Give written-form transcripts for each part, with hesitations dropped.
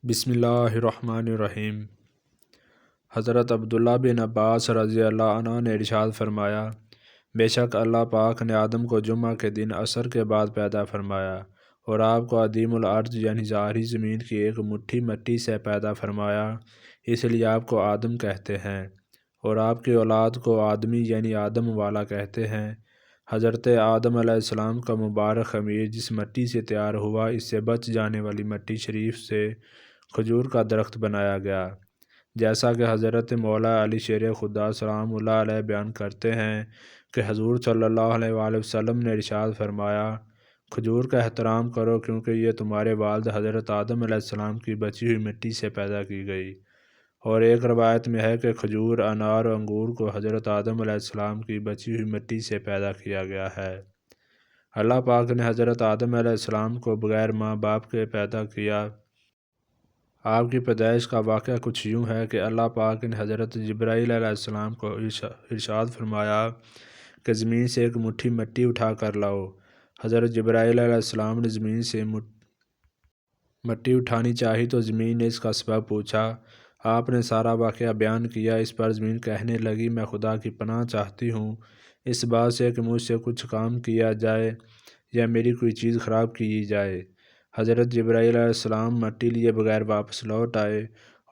بسم اللہ الرحمن الرحیم۔ حضرت عبداللہ بن عباس رضی اللہ عنہ نے ارشاد فرمایا، بے شک اللہ پاک نے آدم کو جمعہ کے دن عصر کے بعد پیدا فرمایا اور آپ کو عدیم الارض یعنی ظاہری زمین کی ایک مٹھی مٹی سے پیدا فرمایا، اس لیے آپ کو آدم کہتے ہیں، اور آپ کی اولاد کو آدمی یعنی آدم والا کہتے ہیں۔ حضرت آدم علیہ السلام کا مبارک خمیر جس مٹی سے تیار ہوا، اس سے بچ جانے والی مٹی شریف سے کھجور کا درخت بنایا گیا، جیسا کہ حضرت مولا علی شیر خدا سلام اللہ علیہ بیان کرتے ہیں کہ حضور صلی اللہ علیہ وآلہ وسلم نے ارشاد فرمایا، کھجور کا احترام کرو کیونکہ یہ تمہارے والد حضرت آدم علیہ السلام کی بچی ہوئی مٹی سے پیدا کی گئی۔ اور ایک روایت میں ہے کہ کھجور، انار اور انگور کو حضرت آدم علیہ السلام کی بچی ہوئی مٹی سے پیدا کیا گیا ہے۔ اللہ پاک نے حضرت آدم علیہ السلام کو بغیر ماں باپ کے پیدا کیا۔ آپ کی پیدائش کا واقعہ کچھ یوں ہے کہ اللہ پاک نے حضرت جبرائیل علیہ السلام کو ارشاد فرمایا کہ زمین سے ایک مٹھی مٹی اٹھا کر لاؤ۔ حضرت جبرائیل علیہ السلام نے زمین سے مٹی اٹھانی چاہی تو زمین نے اس کا سبب پوچھا۔ آپ نے سارا واقعہ بیان کیا۔ اس پر زمین کہنے لگی، میں خدا کی پناہ چاہتی ہوں اس بات سے کہ مجھ سے کچھ کام کیا جائے یا میری کوئی چیز خراب کی جائے۔ حضرت جبرائیل علیہ السلام مٹی لیے بغیر واپس لوٹ آئے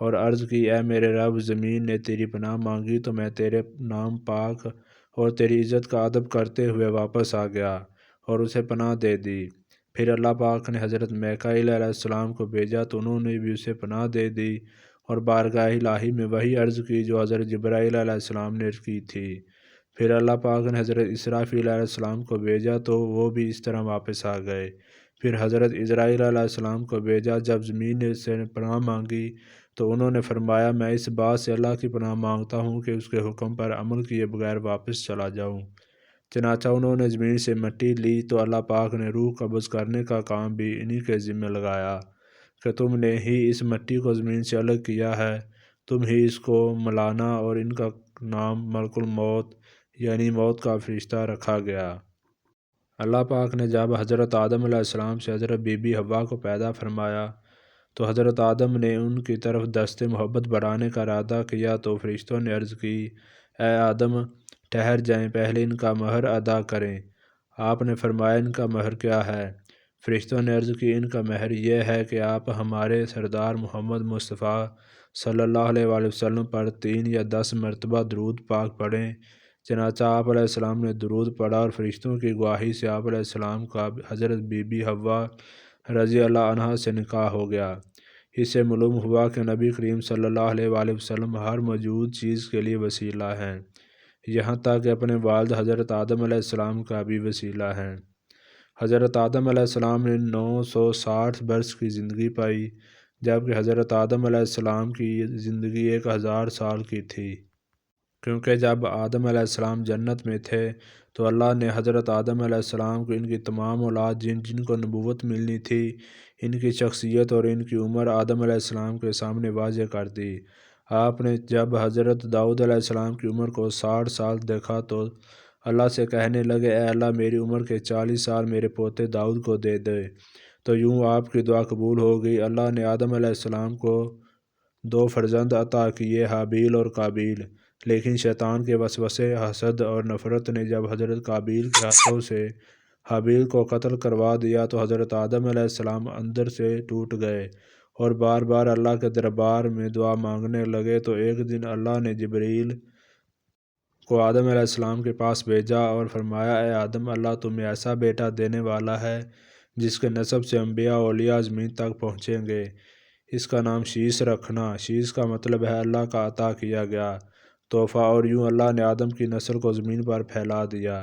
اور عرض کی، اے میرے رب، زمین نے تیری پناہ مانگی تو میں تیرے نام پاک اور تیری عزت کا ادب کرتے ہوئے واپس آ گیا اور اسے پناہ دے دی۔ پھر اللہ پاک نے حضرت میکائیل علیہ السلام کو بھیجا تو انہوں نے بھی اسے پناہ دے دی اور بارگاہ الہی میں وہی عرض کی جو حضرت جبرائیل علیہ السلام نے کی تھی۔ پھر اللہ پاک نے حضرت اسرافیل علیہ السلام کو بھیجا تو وہ بھی اس طرح واپس آ گئے۔ پھر حضرت عزرائیل علیہ السلام کو بھیجا۔ جب زمین نے اس سے پناہ مانگی تو انہوں نے فرمایا، میں اس بات سے اللہ کی پناہ مانگتا ہوں کہ اس کے حکم پر عمل کیے بغیر واپس چلا جاؤں۔ چنانچہ انہوں نے زمین سے مٹی لی تو اللہ پاک نے روح قبض کرنے کا کام بھی انہی کے ذمہ لگایا کہ تم نے ہی اس مٹی کو زمین سے الگ کیا ہے، تم ہی اس کو ملانا، اور ان کا نام ملک الموت یعنی موت کا فرشتہ رکھا گیا۔ اللہ پاک نے جب حضرت آدم علیہ السلام سے حضرت بی بی حوا کو پیدا فرمایا تو حضرت آدم نے ان کی طرف دست محبت بڑھانے کا ارادہ کیا تو فرشتوں نے عرض کی، اے آدم، ٹھہر جائیں، پہلے ان کا مہر ادا کریں۔ آپ نے فرمایا، ان کا مہر کیا ہے؟ فرشتوں نے عرض کی، ان کا مہر یہ ہے کہ آپ ہمارے سردار محمد مصطفیٰ صلی اللہ علیہ وآلہ وسلم پر 3 یا 10 مرتبہ درود پاک پڑھیں۔ چنانچہ آپ علیہ السلام نے درود پڑھا اور فرشتوں کی گواہی سے آپ علیہ السلام کا حضرت بی بی حوا رضی اللہ عنہا سے نکاح ہو گیا۔ اس سے معلوم ہوا کہ نبی کریم صلی اللہ علیہ وآلہ وسلم ہر موجود چیز کے لیے وسیلہ ہیں، یہاں تک کہ اپنے والد حضرت آدم علیہ السلام کا بھی وسیلہ ہیں۔ حضرت آدم علیہ السلام نے 960 برس کی زندگی پائی، جبکہ حضرت آدم علیہ السلام کی زندگی 1000 سال کی تھی، کیونکہ جب آدم علیہ السلام جنت میں تھے تو اللہ نے حضرت آدم علیہ السلام کو ان کی تمام اولاد جن کو نبوت ملنی تھی، ان کی شخصیت اور ان کی عمر آدم علیہ السلام کے سامنے واضح کر دی۔ آپ نے جب حضرت داؤد علیہ السلام کی عمر کو 60 سال دیکھا تو اللہ سے کہنے لگے، اے اللہ، میری عمر کے 40 سال میرے پوتے داؤد کو دے دے، تو یوں آپ کی دعا قبول ہو گئی۔ اللہ نے آدم علیہ السلام کو 2 فرزند عطا کیے، حابیل اور قابیل، لیکن شیطان کے وسوسے، حسد اور نفرت نے جب حضرت قابیل کے ہاتھوں سے حابیل کو قتل کروا دیا تو حضرت آدم علیہ السلام اندر سے ٹوٹ گئے اور بار بار اللہ کے دربار میں دعا مانگنے لگے۔ تو ایک دن اللہ نے جبرائیل کو آدم علیہ السلام کے پاس بھیجا اور فرمایا، اے آدم، اللہ تمہیں ایسا بیٹا دینے والا ہے جس کے نسب سے انبیاء اور اولیاء زمین تک پہنچیں گے، اس کا نام شیس رکھنا۔ شیس کا مطلب ہے اللہ کا عطا کیا گیا تحفہ، اور یوں اللہ نے آدم کی نسل کو زمین پر پھیلا دیا۔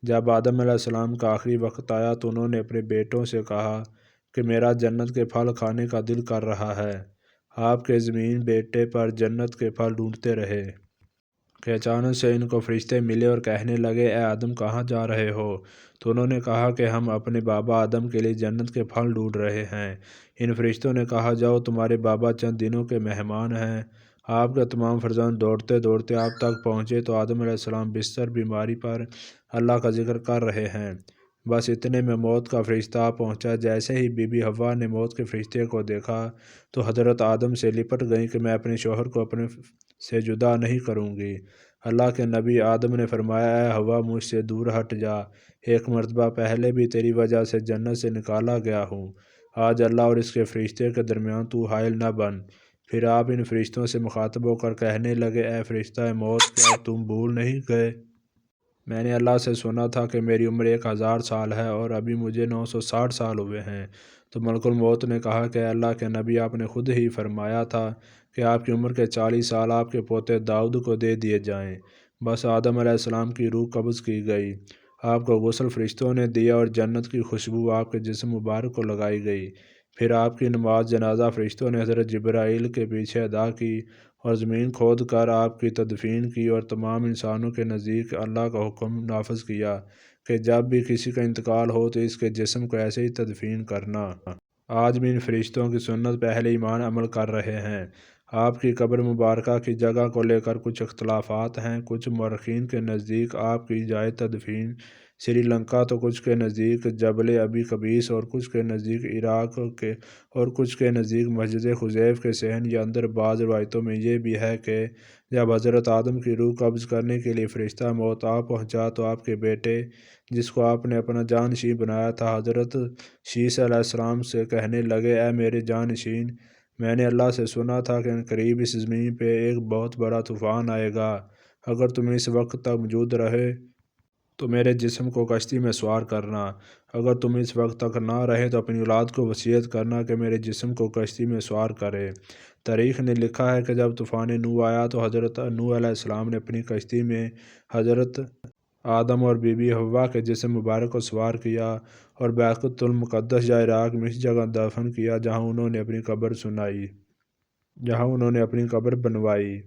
جب آدم علیہ السلام کا آخری وقت آیا تو انہوں نے اپنے بیٹوں سے کہا کہ میرا جنت کے پھل کھانے کا دل کر رہا ہے۔ آپ کے زمین بیٹے پر جنت کے پھل ڈھونڈتے رہے کہ اچانک سے ان کو فرشتے ملے اور کہنے لگے، اے آدم، کہاں جا رہے ہو؟ تو انہوں نے کہا کہ ہم اپنے بابا آدم کے لیے جنت کے پھل ڈھونڈ رہے ہیں۔ ان فرشتوں نے کہا، جاؤ، تمہارے بابا چند دنوں کے مہمان ہیں۔ آپ کے تمام فرزند دوڑتے دوڑتے آپ تک پہنچے تو آدم علیہ السلام بستر بیماری پر اللہ کا ذکر کر رہے ہیں۔ بس اتنے میں موت کا فرشتہ آ پہنچا۔ جیسے ہی بی بی حوا نے موت کے فرشتے کو دیکھا تو حضرت آدم سے لپٹ گئیں کہ میں اپنے شوہر کو اپنے سے جدا نہیں کروں گی۔ اللہ کے نبی آدم نے فرمایا، اے حوا مجھ سے دور ہٹ جا، ایک مرتبہ پہلے بھی تیری وجہ سے جنت سے نکالا گیا ہوں، آج اللہ اور اس کے فرشتے کے درمیان تو حائل نہ بن۔ پھر آپ ان فرشتوں سے مخاطب ہو کر کہنے لگے، اے فرشتہ موت، کیا تم بھول نہیں گئے؟ میں نے اللہ سے سنا تھا کہ میری عمر 1000 سال ہے اور ابھی مجھے 960 سال ہوئے ہیں۔ تو ملک الموت نے کہا کہ اے اللہ کے نبی، آپ نے خود ہی فرمایا تھا کہ آپ کی عمر کے 40 سال آپ کے پوتے داؤد کو دے دیے جائیں۔ بس آدم علیہ السلام کی روح قبض کی گئی، آپ کو غسل فرشتوں نے دیا اور جنت کی خوشبو آپ کے جسم مبارک کو لگائی گئی۔ پھر آپ کی نماز جنازہ فرشتوں نے حضرت جبرائیل کے پیچھے ادا کی اور زمین کھود کر آپ کی تدفین کی اور تمام انسانوں کے نزدیک اللہ کا حکم نافذ کیا کہ جب بھی کسی کا انتقال ہو تو اس کے جسم کو ایسے ہی تدفین کرنا۔ آج بھی ان فرشتوں کی سنت پہ اہل ایمان عمل کر رہے ہیں۔ آپ کی قبر مبارکہ کی جگہ کو لے کر کچھ اختلافات ہیں۔ کچھ مورخین کے نزدیک آپ کی جائے تدفین سری لنکا تو کچھ کے نزدیک جبل ابی قبیس اور کچھ کے نزدیک عراق کے اور کچھ کے نزدیک مسجد خزیف کے صحن یا اندر۔ بعض روایتوں میں یہ بھی ہے کہ جب حضرت آدم کی روح قبض کرنے کے لیے فرشتہ موت آ پہنچا تو آپ کے بیٹے، جس کو آپ نے اپنا جانشین بنایا تھا، حضرت شیس علیہ السلام سے کہنے لگے، اے میرے جانشین، میں نے اللہ سے سنا تھا کہ عنقریب اس زمین پہ ایک بہت بڑا طوفان آئے گا۔ اگر تم اس وقت تک موجود رہے تو میرے جسم کو کشتی میں سوار کرنا، اگر تم اس وقت تک نہ رہے تو اپنی اولاد کو وصیت کرنا کہ میرے جسم کو کشتی میں سوار کرے۔ تاریخ نے لکھا ہے کہ جب طوفان نوح آیا تو حضرت نوح علیہ السلام نے اپنی کشتی میں حضرت آدم اور بی بی حوا کے جسم مبارک کو سوار کیا اور بیت المقدس یا عراق میں اس جگہ دفن کیا جہاں انہوں نے اپنی قبر بنوائی۔